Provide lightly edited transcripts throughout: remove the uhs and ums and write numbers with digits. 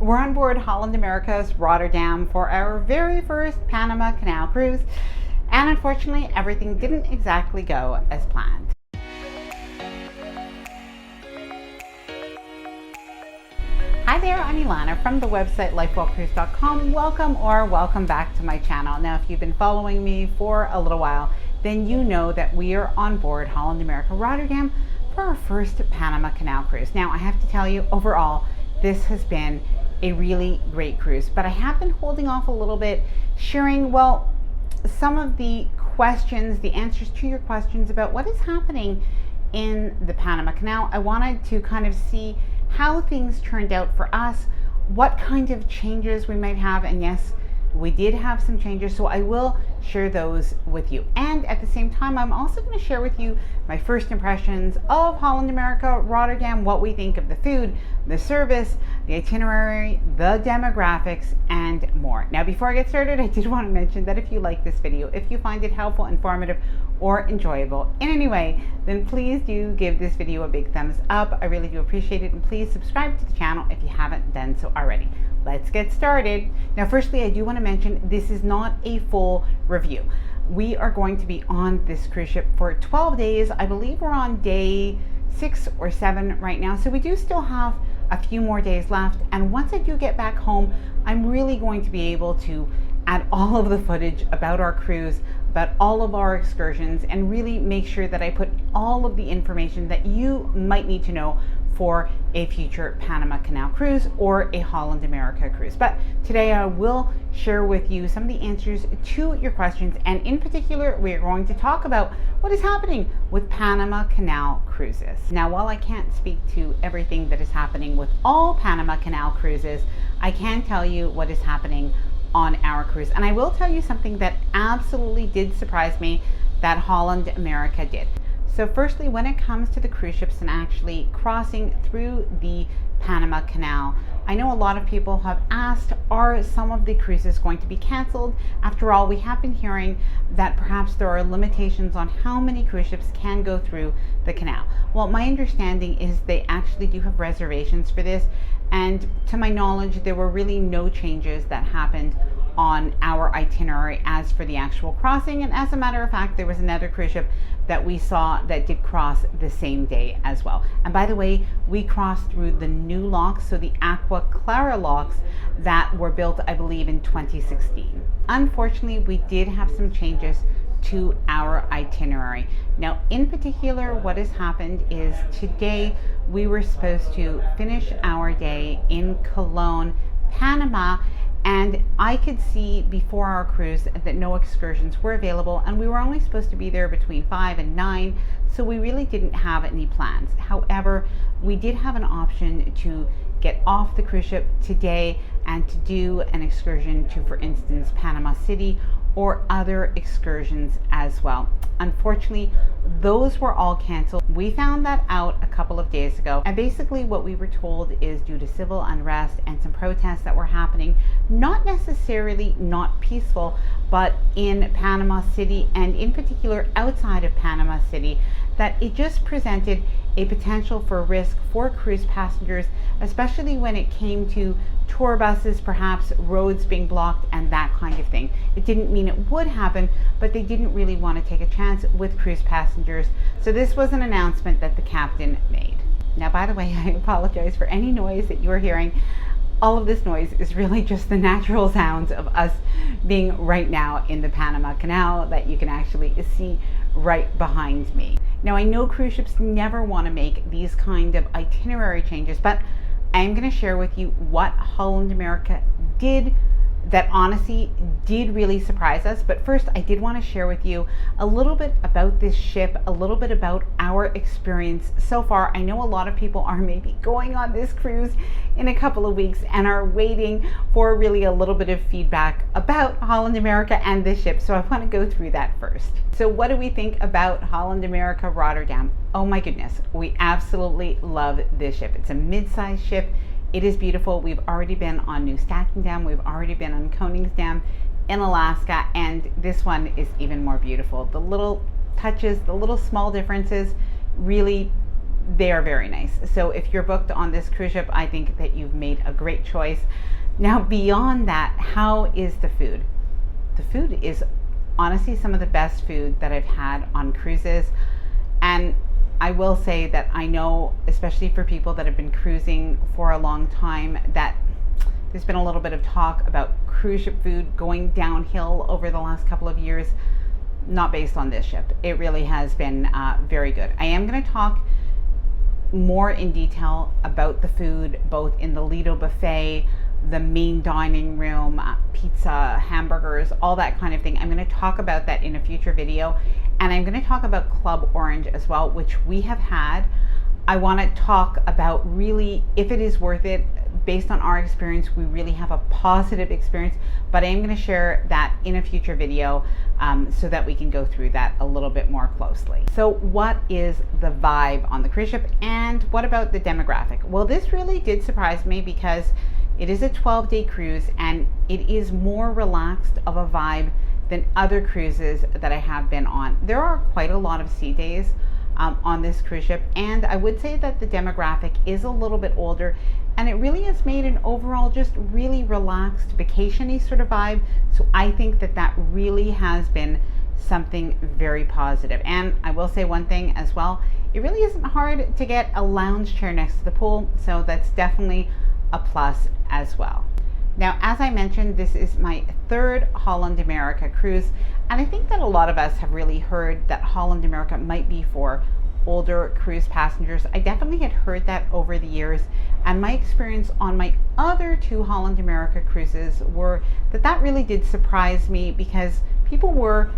We're on board Holland America's Rotterdam for our very first Panama Canal cruise, and unfortunately everything didn't exactly go as planned. Hi there, I'm Ilana from the website lifewellcruise.com. Welcome back to my channel. Now, if you've been following me for a little while, then you know that we are on board Holland America Rotterdam for our first Panama Canal cruise. Now, I have to tell you, overall, this has been a really great cruise, but I have been holding off a little bit, sharing, well, some of the questions, the answers to your questions about what is happening in the Panama Canal. I wanted to kind of see how things turned out for us, what kind of changes we might have, and yes, we did have some changes, so I will share those with you. And at the same time, I'm also going to share with you my first impressions of Holland America Rotterdam, what we think of the food, the service, the itinerary, the demographics, and more. Now, before I get started, I did want to mention that if you like this video, if you find it helpful, informative, or enjoyable in any way, then please do give this video a big thumbs up. I really do appreciate it, and please subscribe to the channel if you haven't done so already. Let's get started. Now, firstly, I do want to mention this is not a full review. We are going to be on this cruise ship for 12 days. I believe we're on day 6 or 7 right now, so we do still have a few more days left. And once I do get back home, I'm really going to be able to add all of the footage about our cruise, about all of our excursions, and really make sure that I put all of the information that you might need to know for a future Panama Canal cruise or a Holland America cruise. But today I will share with you some of the answers to your questions, and in particular, we are going to talk about what is happening with Panama Canal cruises. Now, while I can't speak to everything that is happening with all Panama Canal cruises, I can tell you what is happening on our cruise. And I will tell you something that absolutely did surprise me that Holland America did. So firstly, when it comes to the cruise ships and actually crossing through the Panama Canal, I know a lot of people have asked, are some of the cruises going to be canceled? After all, we have been hearing that perhaps there are limitations on how many cruise ships can go through the canal. Well, my understanding is they actually do have reservations for this, and to my knowledge, there were really no changes that happened on our itinerary as for the actual crossing. And as a matter of fact, there was another cruise ship that we saw that did cross the same day as well. And by the way, we crossed through the new locks, so the Aqua Clara locks that were built, I believe, in 2016. Unfortunately, we did have some changes to our itinerary. Now, in particular, what has happened is today we were supposed to finish our day in Cologne, Panama, and I could see before our cruise that no excursions were available, and we were only supposed to be there between 5 and 9, so we really didn't have any plans. However, we did have an option to get off the cruise ship today and to do an excursion to, for instance, Panama City or other excursions as well. Unfortunately, those were all canceled. We found that out a couple of days ago, and basically what we were told is due to civil unrest and some protests that were happening, not necessarily not peaceful, but in Panama City, and in particular outside of Panama City, that it just presented a potential for risk for cruise passengers, especially when it came to tour buses, perhaps roads being blocked and that kind of thing. It didn't mean it would happen, but they didn't really want to take a chance with cruise passengers. So this was an announcement that the captain made. Now, by the way, I apologize for any noise that you're hearing. All of this noise is really just the natural sounds of us being right now in the Panama Canal that you can actually see right behind me. Now, I know cruise ships never want to make these kind of itinerary changes, but I'm going to share with you what Holland America did that honestly did really surprise us. But first, I did want to share with you a little bit about this ship, a little bit about our experience so far. I know a lot of people are maybe going on this cruise in a couple of weeks and are waiting for really a little bit of feedback about Holland America and this ship. So I want to go through that first. So what do we think about Holland America Rotterdam? Oh my goodness, we absolutely love this ship. It's a mid-sized ship. It is beautiful. We've already been on Nieuw Statendam. We've already been on Koningsdam in Alaska, and this one is even more beautiful. The little touches, the little small differences really they are very nice. So if you're booked on this cruise ship, I think that you've made a great choice. Now, beyond that, how is the food? The food is honestly some of the best food that I've had on cruises. And I will say that I know, especially for people that have been cruising for a long time, that there's been a little bit of talk about cruise ship food going downhill over the last couple of years. Not based on this ship. It really has been very good. I am going to talk more in detail about the food, both in the Lido buffet, the main dining room, pizza, hamburgers, all that kind of thing. I'm going to talk about that in a future video. And I'm going to talk about Club Orange as well, which we have had. I want to talk about really if it is worth it. Based on our experience, we really have a positive experience, but I am going to share that in a future video so that we can go through that a little bit more closely. So what is the vibe on the cruise ship, and what about the demographic? Well, this really did surprise me because it is a 12-day cruise and it is more relaxed of a vibe than other cruises that I have been on. There are quite a lot of sea days on this cruise ship, and I would say that the demographic is a little bit older, and it really has made an overall just really relaxed vacation-y sort of vibe. So I think that that really has been something very positive. And I will say one thing as well, it really isn't hard to get a lounge chair next to the pool, so that's definitely a plus as well. Now, as I mentioned, this is my third Holland America cruise, and I think that a lot of us have really heard that Holland America might be for older cruise passengers. I definitely had heard that over the years, and my experience on my other two Holland America cruises were that really did surprise me because people were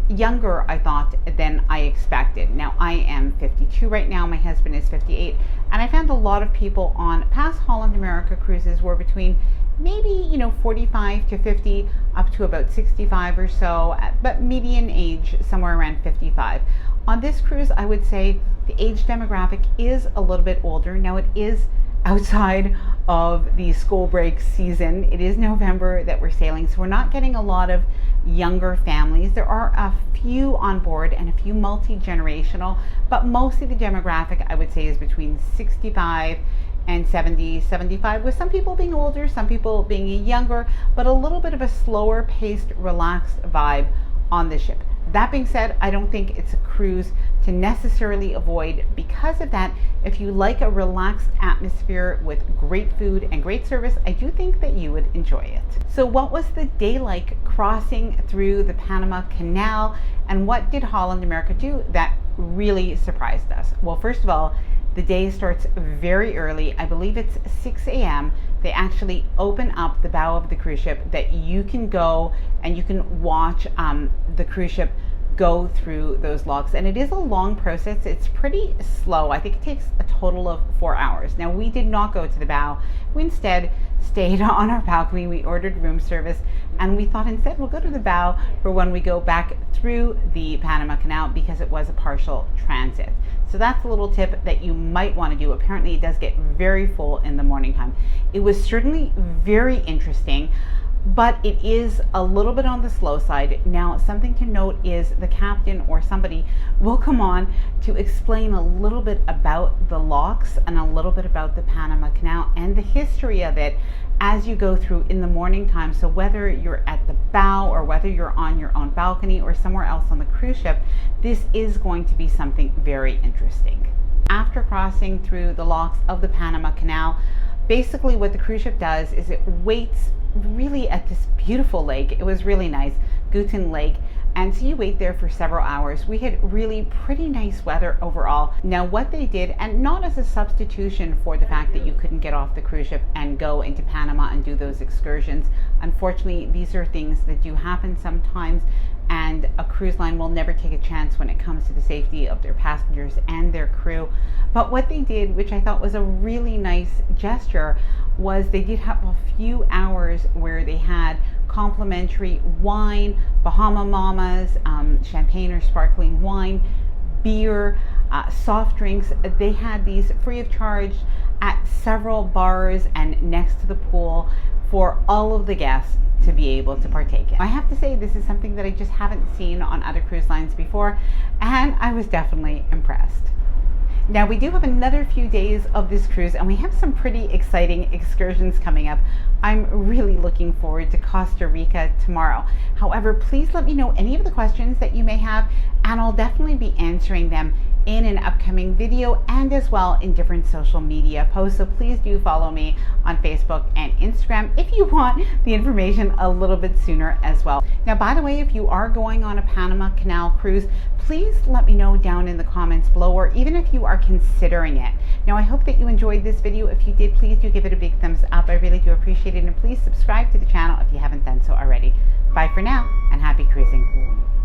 younger, I thought, than I expected. Now, I am 52 right now, my husband is 58, and I found a lot of people on past Holland America cruises were between maybe 45 to 50 up to about 65 or so, but median age somewhere around 55. On this cruise, I would say the age demographic is a little bit older. Now, it is outside of the school break season. It is November that we're sailing, so we're not getting a lot of younger families. There are a few on board and a few multi-generational, but mostly the demographic I would say is between 65 and 70, 75, with some people being older, some people being younger, but a little bit of a slower paced, relaxed vibe on the ship. That being said, I don't think it's a cruise to necessarily avoid. Because of that, if you like a relaxed atmosphere with great food and great service, I do think that you would enjoy it. So what was the day like crossing through the Panama Canal, and what did Holland America do that really surprised us? Well, first of all, the day starts very early. I believe it's 6 a.m. They actually open up the bow of the cruise ship that you can go and you can watch the cruise ship go through those locks. And it is a long process. It's pretty slow. I think it takes a total of 4 hours. Now, we did not go to the bow. We instead stayed on our balcony. We ordered room service, and we thought instead we'll go to the bow for when we go back through the Panama Canal because it was a partial transit. So that's a little tip that you might want to do. Apparently it does get very full in the morning time. It was certainly very interesting, but it is a little bit on the slow side. Now, something to note is the captain or somebody will come on to explain a little bit about the locks and a little bit about the Panama Canal and the history of it as you go through in the morning time. So whether you're at the bow or whether you're on your own balcony or somewhere else on the cruise ship, this is going to be something very interesting. After crossing through the locks of the Panama Canal, basically what the cruise ship does is it waits really at this beautiful lake. It was really nice, Guten Lake. And so you wait there for several hours. We had really pretty nice weather overall. Now, what they did, and not as a substitution for the fact that you couldn't get off the cruise ship and go into Panama and do those excursions. Unfortunately, these are things that do happen sometimes, and a cruise line will never take a chance when it comes to the safety of their passengers and their crew. But what they did, which I thought was a really nice gesture, was they did have a few hours where they had complimentary wine, Bahama Mamas, champagne or sparkling wine, beer, soft drinks. They had these free of charge at several bars and next to the pool for all of the guests to be able to partake in. I have to say, this is something that I just haven't seen on other cruise lines before, and I was definitely impressed. Now we do have another few days of this cruise and we have some pretty exciting excursions coming up. I'm really looking forward to Costa Rica tomorrow. However, please let me know any of the questions that you may have and I'll definitely be answering them in an upcoming video and as well in different social media posts. So please do follow me on Facebook and Instagram if you want the information a little bit sooner as well. Now, by the way, if you are going on a Panama Canal cruise, please let me know down in the comments below, or even if you are considering it. Now, I hope that you enjoyed this video. If you did, please do give it a big thumbs up. I really do appreciate it. And please subscribe to the channel if you haven't done so already. Bye for now and happy cruising.